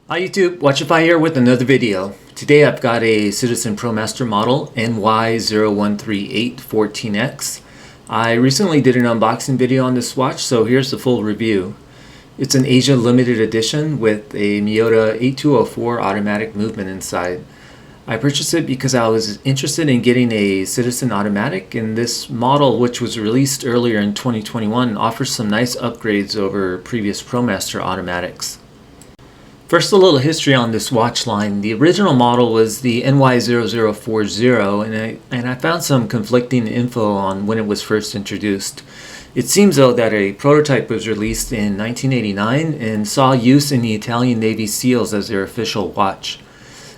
Hi YouTube, Watchify here with another video. Today I've got a Citizen Promaster model NY0138-14X. I recently did an unboxing video on this watch, so here's the full review. It's an Asia Limited Edition with a Miyota 8204 automatic movement inside. I purchased it because I was interested in getting a Citizen automatic, and this model, which was released earlier in 2021, offers some nice upgrades over previous Promaster automatics. First, a little history on this watch line. The original model was the NY0040, and I found some conflicting info on when it was first introduced. It seems though that a prototype was released in 1989 and saw use in the Italian Navy SEALs as their official watch.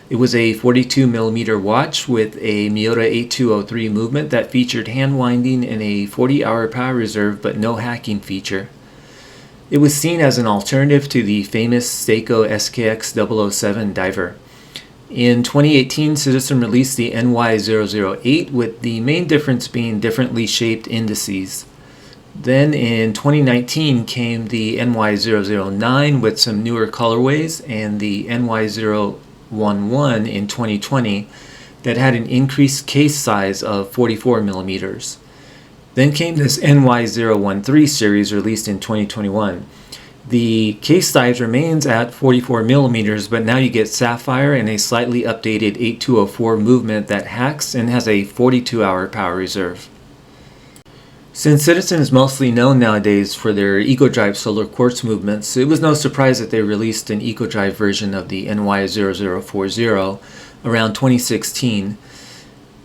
It was a 42mm watch with a Miyota 8203 movement that featured hand winding and a 40-hour power reserve but no hacking feature. It was seen as an alternative to the famous Seiko SKX007 diver. In 2018, Citizen released the NY008, with the main difference being differently shaped indices. Then in 2019 came the NY009 with some newer colorways, and the NY011 in 2020 that had an increased case size of 44mm. Then came this NY013 series released in 2021. The case size remains at 44mm, but now you get sapphire and a slightly updated 8204 movement that hacks and has a 42-hour power reserve. Since Citizen is mostly known nowadays for their EcoDrive solar quartz movements, it was no surprise that they released an EcoDrive version of the NY0040 around 2016.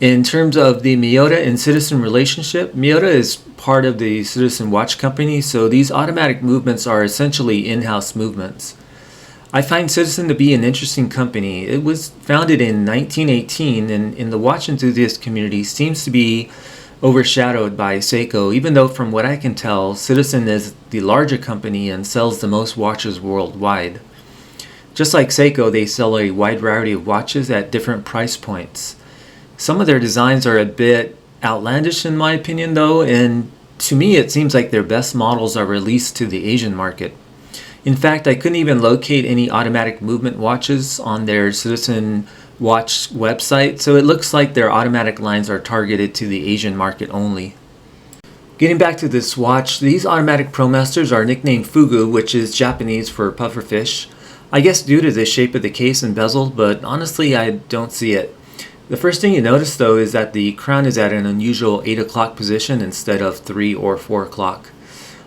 In terms of the Miyota and Citizen relationship, Miyota is part of the Citizen watch company, so these automatic movements are essentially in-house movements. I find Citizen to be an interesting company. It was founded in 1918 and in the watch enthusiast community seems to be overshadowed by Seiko, even though from what I can tell, Citizen is the larger company and sells the most watches worldwide. Just like Seiko, they sell a wide variety of watches at different price points. Some of their designs are a bit outlandish in my opinion though, and to me it seems like their best models are released to the Asian market. In fact, I couldn't even locate any automatic movement watches on their Citizen watch website, so it looks like their automatic lines are targeted to the Asian market only. Getting back to this watch, these automatic Promasters are nicknamed Fugu, which is Japanese for pufferfish. I guess due to the shape of the case and bezel, but honestly I don't see it. The first thing you notice though is that the crown is at an unusual 8 o'clock position instead of 3 or 4 o'clock.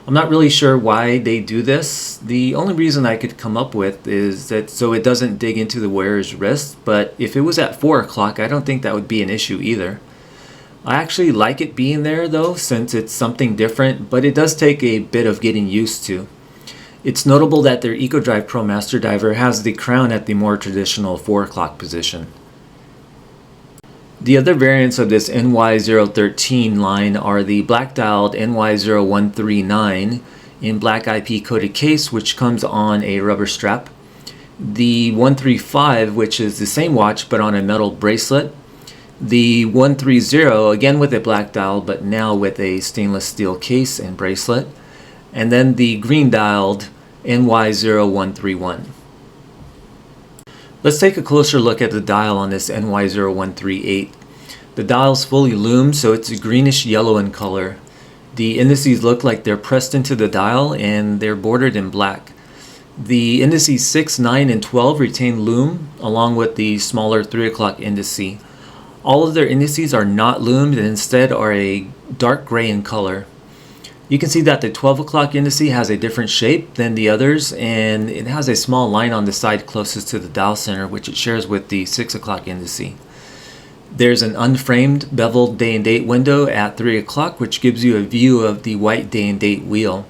I'm not really sure why they do this. The only reason I could come up with is that so it doesn't dig into the wearer's wrist, but if it was at 4 o'clock I don't think that would be an issue either. I actually like it being there though, since it's something different, but it does take a bit of getting used to. It's notable that their EcoDrive Promaster diver has the crown at the more traditional 4 o'clock position. The other variants of this NY013 line are the black-dialed NY0139 in black IP coated case, which comes on a rubber strap, the 135, which is the same watch but on a metal bracelet, the 130 again with a black dial but now with a stainless steel case and bracelet, and then the green-dialed NY0131. Let's take a closer look at the dial on this NY0138. The dial is fully lumed, so it's a greenish yellow in color. The indices look like they're pressed into the dial and they're bordered in black. The indices 6, 9, and 12 retain lume along with the smaller 3 o'clock indice. All of their indices are not lumed and instead are a dark gray in color. You can see that the 12 o'clock indice has a different shape than the others, and it has a small line on the side closest to the dial center, which it shares with the 6 o'clock indice. There's an unframed beveled day and date window at 3 o'clock, which gives you a view of the white day and date wheel.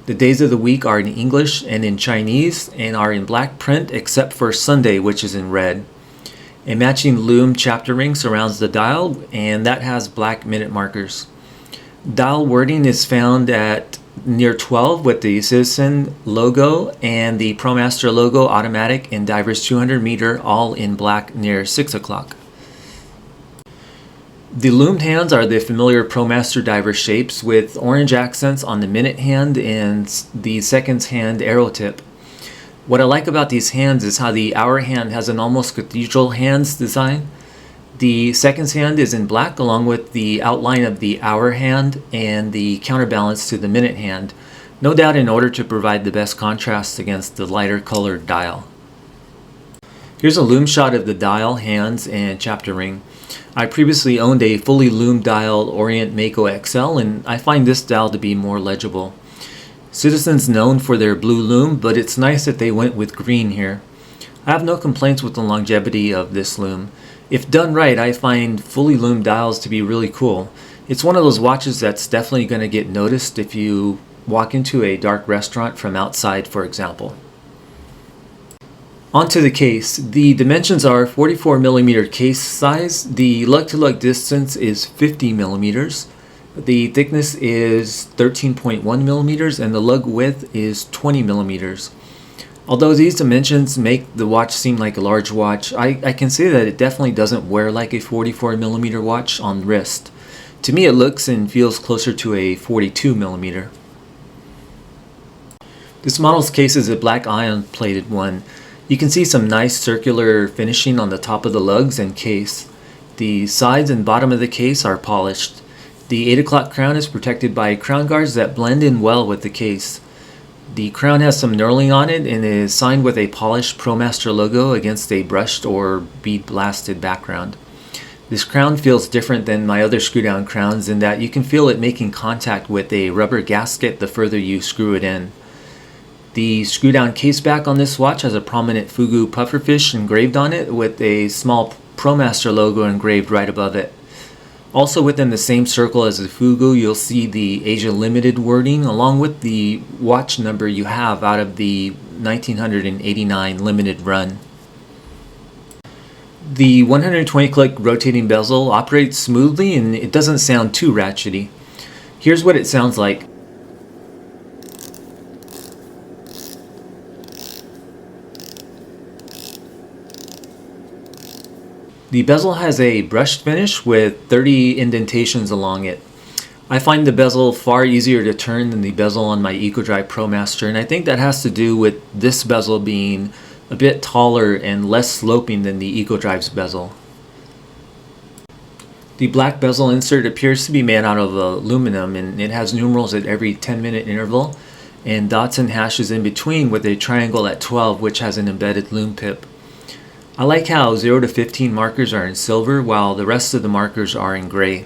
The days of the week are in English and in Chinese and are in black print except for Sunday, which is in red. A matching lume chapter ring surrounds the dial, and that has black minute markers. Dial wording is found at near 12 with the Citizen logo and the Promaster logo automatic and divers 200 meter all in black near 6 o'clock. The loomed hands are the familiar Promaster diver shapes with orange accents on the minute hand and the seconds hand arrow tip. What I like about these hands is how the hour hand has an almost cathedral hands design. The seconds hand is in black along with the outline of the hour hand and the counterbalance to the minute hand, no doubt in order to provide the best contrast against the lighter colored dial. Here's a Lume shot of the dial, hands, and chapter ring. I previously owned a fully Lume dial Orient Mako XL, and I find this dial to be more legible. Citizen's known for their blue Lume, but it's nice that they went with green here. I have no complaints with the longevity of this Lume. If done right, I find fully Lume dials to be really cool. It's one of those watches that's definitely going to get noticed if you walk into a dark restaurant from outside, for example. Onto the case. The dimensions are 44mm case size. The lug-to-lug distance is 50mm. The thickness is 13.1mm and the lug width is 20mm. Although these dimensions make the watch seem like a large watch, I can say that it definitely doesn't wear like a 44mm watch on wrist. To me it looks and feels closer to a 42mm. This model's case is a black ion plated one. You can see some nice circular finishing on the top of the lugs and case. The sides and bottom of the case are polished. The 8 o'clock crown is protected by crown guards that blend in well with the case. The crown has some knurling on it and is signed with a polished Promaster logo against a brushed or bead blasted background. This crown feels different than my other screw down crowns in that you can feel it making contact with a rubber gasket the further you screw it in. The screw down case back on this watch has a prominent Fugu pufferfish engraved on it with a small Promaster logo engraved right above it. Also within the same circle as the Fugu, you'll see the Asia Limited wording along with the watch number you have out of the 1989 limited run. The 120 click rotating bezel operates smoothly and it doesn't sound too ratchety. Here's what it sounds like. The bezel has a brushed finish with 30 indentations along it. I find the bezel far easier to turn than the bezel on my EcoDrive Promaster, and I think that has to do with this bezel being a bit taller and less sloping than the EcoDrive's bezel. The black bezel insert appears to be made out of aluminum, and it has numerals at every 10-minute interval and dots and hashes in between with a triangle at 12 which has an embedded Lume pip. I like how 0 to 15 markers are in silver while the rest of the markers are in gray.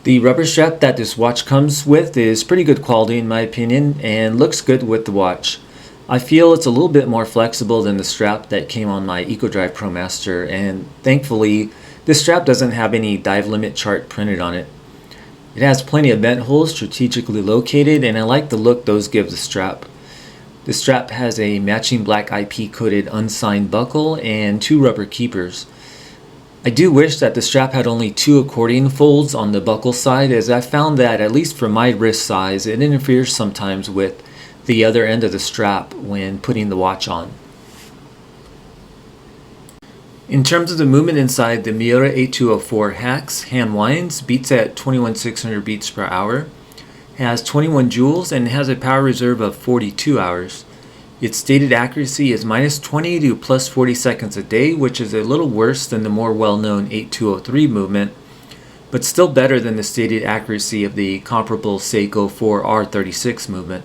The rubber strap that this watch comes with is pretty good quality in my opinion and looks good with the watch. I feel it's a little bit more flexible than the strap that came on my EcoDrive Promaster, and thankfully this strap doesn't have any dive limit chart printed on it. It has plenty of vent holes strategically located and I like the look those give the strap. The strap has a matching black IP coated unsigned buckle and 2 rubber keepers. I do wish that the strap had only 2 accordion folds on the buckle side, as I found that, at least for my wrist size, it interferes sometimes with the other end of the strap when putting the watch on. In terms of the movement inside, the Miura 8204 hand winds beats at 21,600 beats per hour. Has 21 joules and has a power reserve of 42 hours. Its stated accuracy is -20 to +40 seconds a day, which is a little worse than the more well-known 8203 movement, but still better than the stated accuracy of the comparable Seiko 4R36 movement.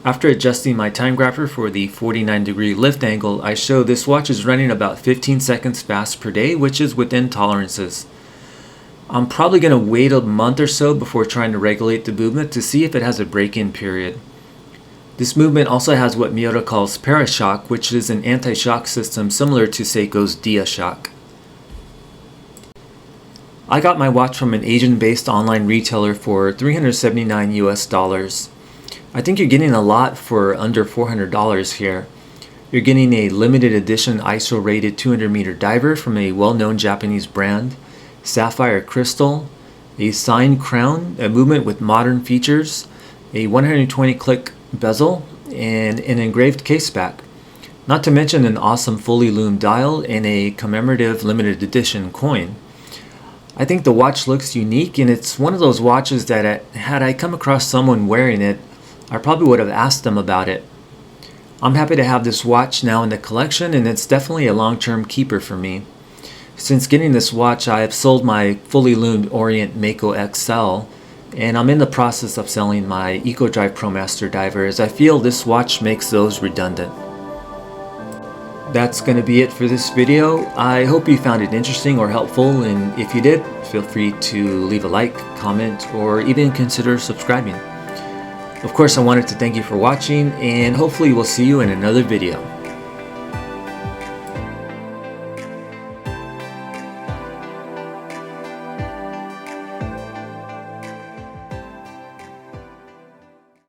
After adjusting my time grapher for the 49-degree lift angle, I show this watch is running about 15 seconds fast per day, which is within tolerances. I'm probably going to wait a month or so before trying to regulate the movement to see if it has a break-in period. This movement also has what Miura calls Parashock, which is an anti-shock system similar to Seiko's DiaShock. I got my watch from an Asian-based online retailer for $379 US. I think you're getting a lot for under $400 here. You're getting a limited edition ISO rated 200-meter diver from a well-known Japanese brand, sapphire crystal, a signed crown, a movement with modern features, a 120 click bezel, and an engraved case back. Not to mention an awesome fully Lume dial and a commemorative limited edition coin. I think the watch looks unique, and it's one of those watches that had I come across someone wearing it, I probably would have asked them about it. I'm happy to have this watch now in the collection, and it's definitely a long-term keeper for me. Since getting this watch, I have sold my fully loomed Orient Mako XL, and I'm in the process of selling my EcoDrive Promaster diver, as I feel this watch makes those redundant. That's going to be it for this video. I hope you found it interesting or helpful, and if you did, feel free to leave a like, comment, or even consider subscribing. Of course, I wanted to thank you for watching, and hopefully we'll see you in another video.